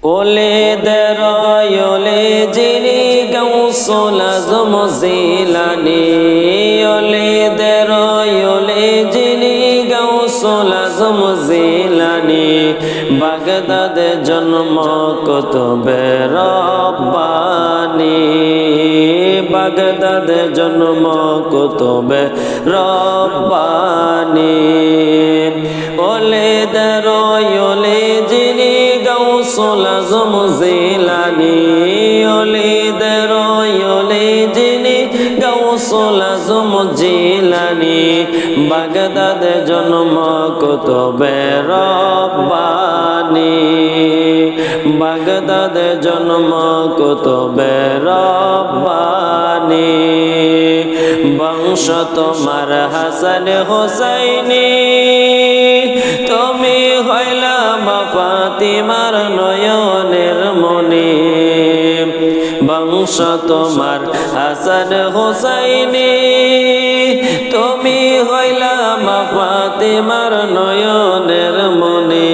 ওলিদের ওলি যিনি গাউসুল আজম জিলানী, ওলিদের ওলি যিনি গাউসুল আজম জিলানী, বাগদাদে জন্ম কুতুবে রব্বানী, বাগদাদে জন্ম কুতুবে রব্বানী। ওলিদের ওলি যিনি গাউসুল আজম জিলানী, ওলিদের ওলি যিনি গাউসুল আজম জিলানী, বাগদাদে জন্ম কুতুবে রব্বানী, বাগদাদে জন্ম কুতুবে রব্বানী। বংশ তোমার হাসান হোসাইনি, তুমি হইলা মা ফাতিমার নয়নের মনি। বংশ তোমার হাসান হোসাইনি, তুমি হইলা মা ফাতিমার নয়নের মনি।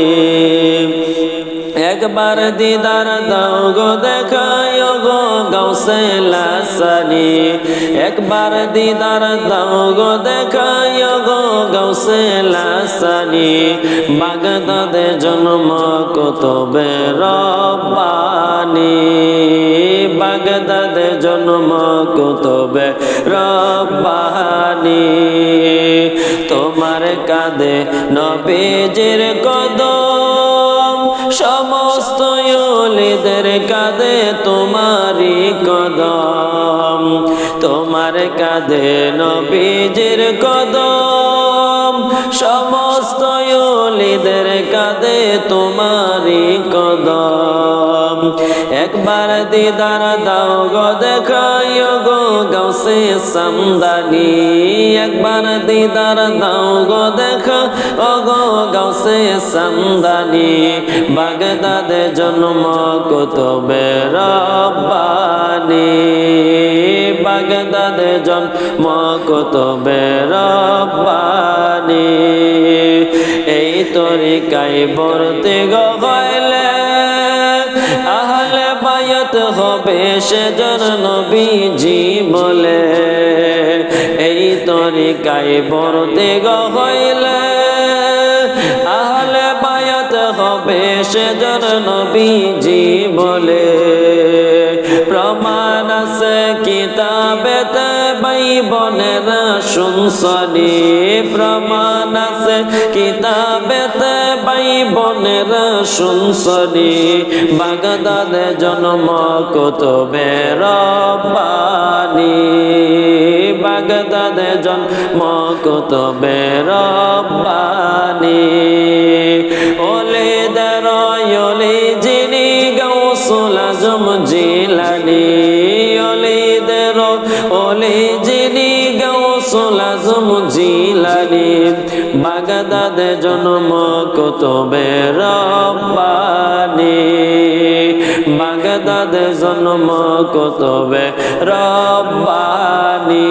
একবার দিদার দাও গো দেখায় গো গাউসে লাসানি, একবার দিদার দাও গো দেখায় গো গাউসে লাসানি, বাগদাদে জন্ম কুতুবে রব্বানী, বাগদাদে জন্ম কুতুবে রব্বানী। তোমার কাঁধে নবীজির কদম, সমস্ত ওলিদের কাঁধে তোমারই কদম, তোমার কাঁধে নবীজির কদম, সমস্ত ওলিদের কাঁধে তোমারই কদম। একবার দিদার দাও গো দেখায় গো গাউসে সামদানি, একবার দিদার দাও গো দেখা ও গো গাউসে সামদানি, বাগদাদে জন্ম কুতুবে রব্বানী, বাগদাদে জন্ম কুতুবে রব্বানী। এই তরিকায় বর্তে গো হইলে আহলে বায়াত হবে সেজন নবীজি বলে, এই তরিকায় বর্তে গো হইলে আহলে বায়াত হবে সেজন নবীজি বলে। প্রমাণ আছে কিতাবেতে বাইবনেরা শুনছনি, প্রমাণ আছে কিতাবেতে বাইবনেরা শুনছনি, বাগদাদে জন্ম কুতুবে রব্বানী, বাগদাদে জন্ম কুতুবে রব্বানী। ওলিদের ওলি যিনি গাউসুল আজম জিলানী, ওলিদের ওলি যিনি গাউসুল আজম জিলানী, বাগদাদে জন্ম কুতুবে রব্বানী, বাগদাদে জন্ম কুতুবে রব্বানী।